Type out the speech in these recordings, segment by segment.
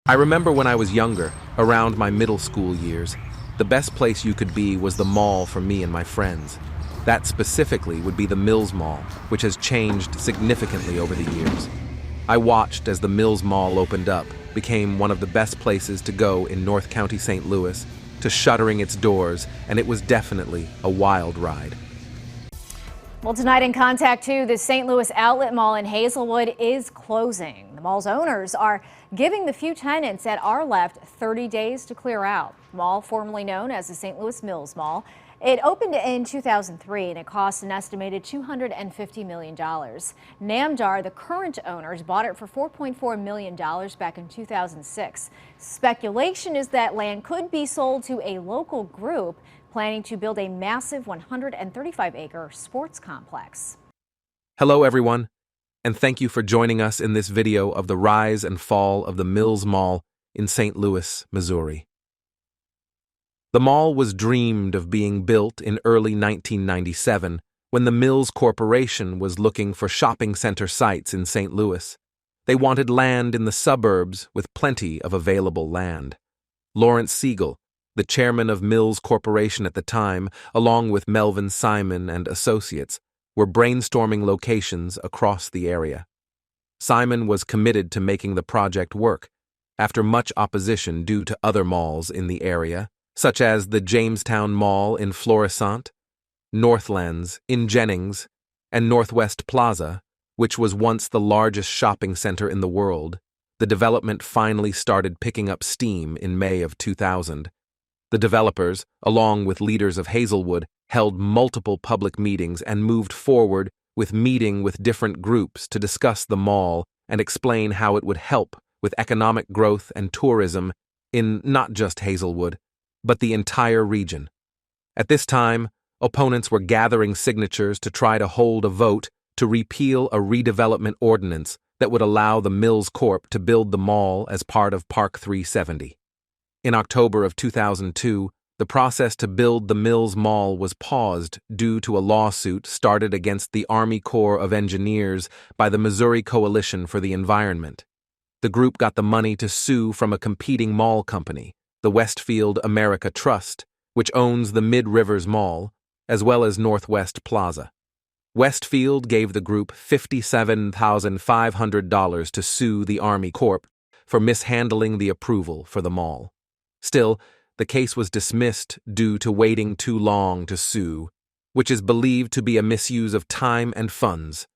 I remember when I was younger, around my middle school years, the best place you could be was the mall for me and my friends. That specifically would be the Mills Mall, which has changed significantly over the years. I watched as the Mills Mall opened up, became one of the best places to go in North County, St. Louis, to shuttering its doors, and it was definitely a wild ride. Well, tonight in Contact 2, the St. Louis Outlet Mall in Hazelwood is closing. The mall's owners are giving the few tenants that are left 30 days to clear out. The mall, formerly known as the St. Louis Mills Mall, it opened in 2003 and it cost an estimated $250 million. Namdar, the current owners, bought it for $4.4 million back in 2006. Speculation is that land could be sold to a local group planning to build a massive 135-acre sports complex. Hello, everyone, and thank you for joining us in this video of the rise and fall of the Mills Mall in St. Louis, Missouri. The mall was dreamed of being built in early 1997 when the Mills Corporation was looking for shopping center sites in St. Louis. They wanted land in the suburbs with plenty of available land. Lawrence Siegel, the chairman of Mills Corporation at the time, along with Melvin Simon and Associates, were brainstorming locations across the area. Simon was committed to making the project work, after much opposition due to other malls in the area, such as the Jamestown Mall in Florissant, Northlands in Jennings, and Northwest Plaza, which was once the largest shopping center in the world. The development finally started picking up steam in May of 2000. The developers, along with leaders of Hazelwood, held multiple public meetings and moved forward with meeting with different groups to discuss the mall and explain how it would help with economic growth and tourism in not just Hazelwood, but the entire region. At this time, opponents were gathering signatures to try to hold a vote to repeal a redevelopment ordinance that would allow the Mills Corp to build the mall as part of Park 370. In October of 2002, the process to build the Mills Mall was paused due to a lawsuit started against the Army Corps of Engineers by the Missouri Coalition for the Environment. The group got the money to sue from a competing mall company, the Westfield America Trust, which owns the Mid-Rivers Mall, as well as Northwest Plaza. Westfield gave the group $57,500 to sue the Army Corp for mishandling the approval for the mall. Still, the case was dismissed due to waiting too long to sue, which is believed to be a misuse of time and funds.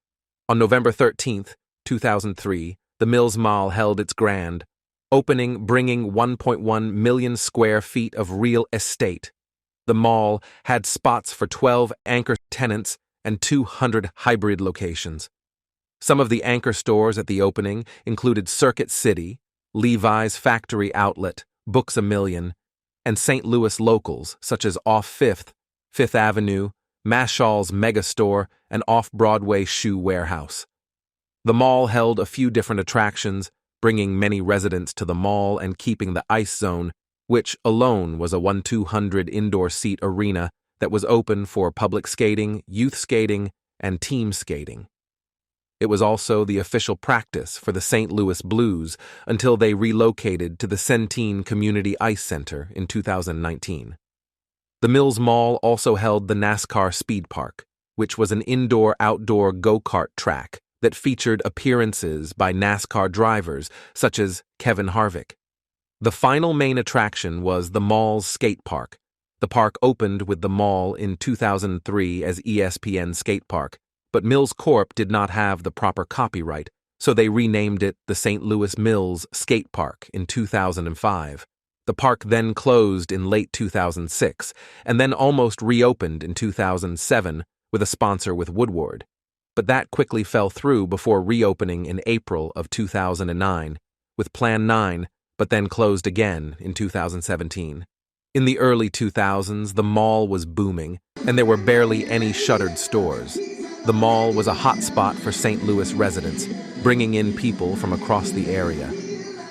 On November 13, 2003, the Mills Mall held its grand opening, bringing 1.1 million square feet of real estate. The mall had spots for 12 anchor tenants and 200 hybrid locations. Some of the anchor stores at the opening included Circuit City, Levi's Factory Outlet, Books A Million, and St. Louis locals such as Off Fifth, Fifth Avenue, Mashall's Megastore, and Off-Broadway Shoe Warehouse. The mall held a few different attractions, bringing many residents to the mall and keeping the Ice Zone, which alone was a 1,200 indoor-seat arena that was open for public skating, youth skating, and team skating. It was also the official practice for the St. Louis Blues until they relocated to the Centene Community Ice Center in 2019. The Mills Mall also held the NASCAR Speed Park, which was an indoor-outdoor go-kart track that featured appearances by NASCAR drivers such as Kevin Harvick. The final main attraction was the mall's skate park. The park opened with the mall in 2003 as ESPN Skate Park, but Mills Corp did not have the proper copyright, so they renamed it the St. Louis Mills Skate Park in 2005. The park then closed in late 2006, and then almost reopened in 2007 with a sponsor with Woodward. But that quickly fell through before reopening in April of 2009, with Plan 9, but then closed again in 2017. In the early 2000s, the mall was booming, and there were barely any shuttered stores. The mall was a hotspot for St. Louis residents, bringing in people from across the area.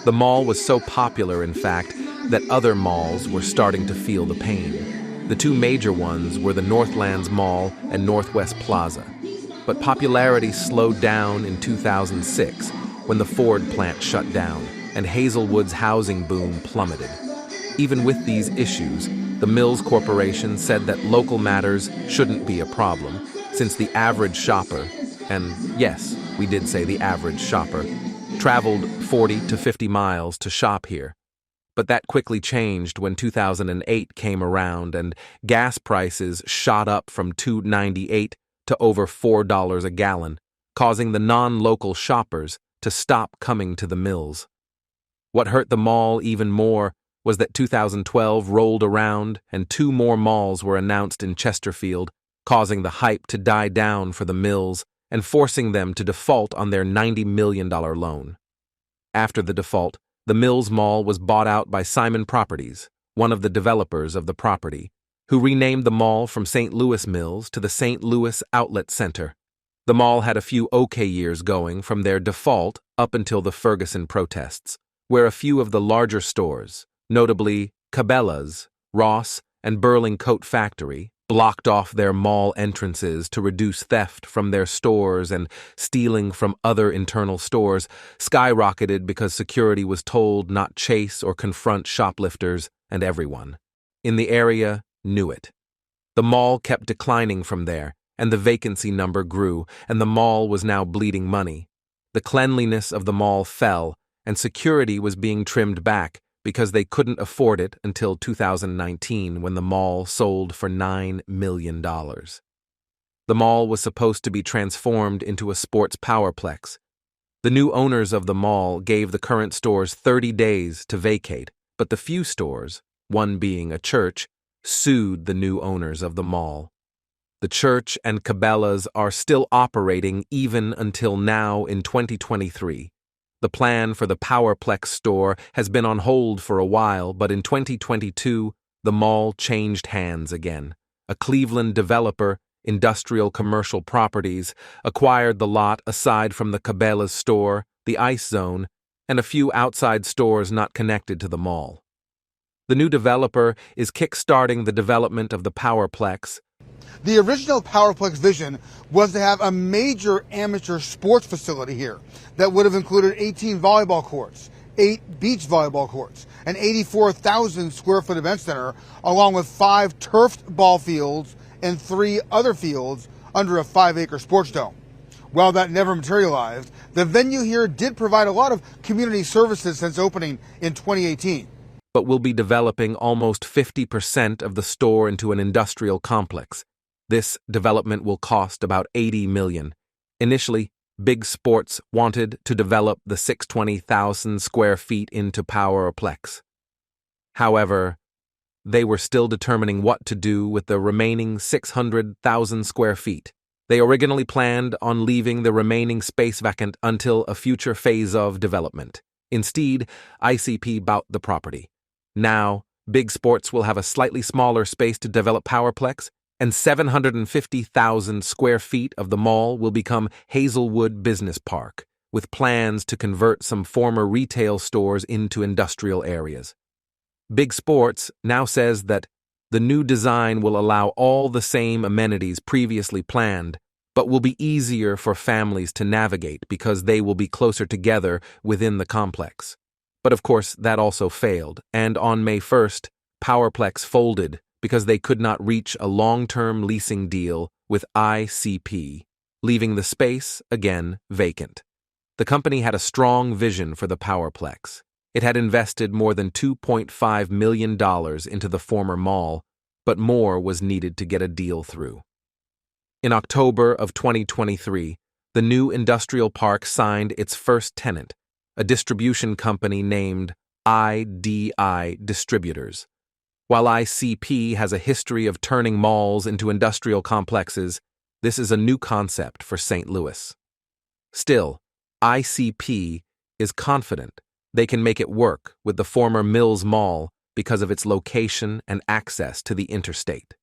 The mall was so popular, in fact, that other malls were starting to feel the pain. The two major ones were the Northlands Mall and Northwest Plaza. But popularity slowed down in 2006 when the Ford plant shut down. and Hazelwood's housing boom plummeted. Even with these issues, the Mills Corporation said that local matters shouldn't be a problem, since the average shopper, and yes, we did say the average shopper, traveled 40 to 50 miles to shop here. But that quickly changed when 2008 came around and gas prices shot up from $2.98 to over $4 a gallon, causing the non-local shoppers to stop coming to the Mills. What hurt the mall even more was that 2012 rolled around and 2 more malls were announced in Chesterfield, causing the hype to die down for the Mills and forcing them to default on their $90 million loan. After the default, the Mills Mall was bought out by Simon Properties, one of the developers of the property, who renamed the mall from St. Louis Mills to the St. Louis Outlet Center. The mall had a few okay years going from their default up until the Ferguson protests, where a few of the larger stores, notably Cabela's, Ross, and Burling Coat Factory, blocked off their mall entrances to reduce theft from their stores, and stealing from other internal stores skyrocketed because security was told not chase or confront shoplifters, and everyone in the area knew it. The mall kept declining from there, and the vacancy number grew, and the mall was now bleeding money. The cleanliness of the mall fell, and security was being trimmed back because they couldn't afford it until 2019 when the mall sold for $9 million. The mall was supposed to be transformed into a sports powerplex. The new owners of the mall gave the current stores 30 days to vacate, but the few stores, one being a church, sued the new owners of the mall. The church and Cabela's are still operating even until now in 2023. The plan for the Powerplex store has been on hold for a while, but in 2022, the mall changed hands again. A Cleveland developer, Industrial Commercial Properties, acquired the lot aside from the Cabela's store, the Ice Zone, and a few outside stores not connected to the mall. The new developer is kickstarting the development of the Powerplex. The original Powerplex vision was to have a major amateur sports facility here that would have included 18 volleyball courts, 8 beach volleyball courts, an 84,000 square foot event center, along with 5 turfed ball fields and 3 other fields under a 5-acre sports dome. While that never materialized, the venue here did provide a lot of community services since opening in 2018. But will be developing almost 50% of the store into an industrial complex. This development will cost about $80 million. Initially, Big Sports wanted to develop the 620,000 square feet into Powerplex. However, they were still determining what to do with the remaining 600,000 square feet. They originally planned on leaving the remaining space vacant until a future phase of development. Instead, ICP bought the property. Now, Big Sports will have a slightly smaller space to develop Powerplex, and 750,000 square feet of the mall will become Hazelwood Business Park, with plans to convert some former retail stores into industrial areas. Big Sports now says that the new design will allow all the same amenities previously planned, but will be easier for families to navigate because they will be closer together within the complex. But of course, that also failed, and on May 1st, Powerplex folded because they could not reach a long-term leasing deal with ICP, leaving the space, again, vacant. The company had a strong vision for the Powerplex. It had invested more than $2.5 million into the former mall, but more was needed to get a deal through. In October of 2023, the new industrial park signed its first tenant, a distribution company named IDI Distributors. While ICP has a history of turning malls into industrial complexes, this is a new concept for St. Louis. Still, ICP is confident they can make it work with the former Mills Mall because of its location and access to the interstate.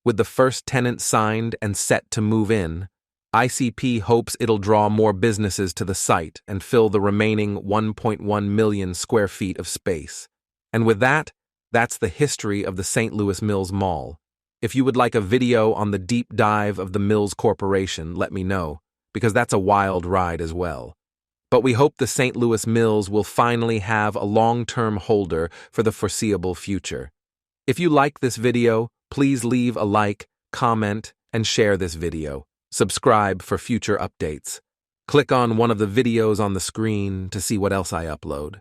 With the first tenant signed and set to move in, ICP hopes it'll draw more businesses to the site and fill the remaining 1.1 million square feet of space. And with that, that's the history of the St. Louis Mills Mall. If you would like a video on the deep dive of the Mills Corporation, let me know, because that's a wild ride as well. but we hope the St. Louis Mills will finally have a long-term holder for the foreseeable future. If you like this video, please leave a like, comment, and share this video. Subscribe for future updates. Click on one of the videos on the screen to see what else I upload.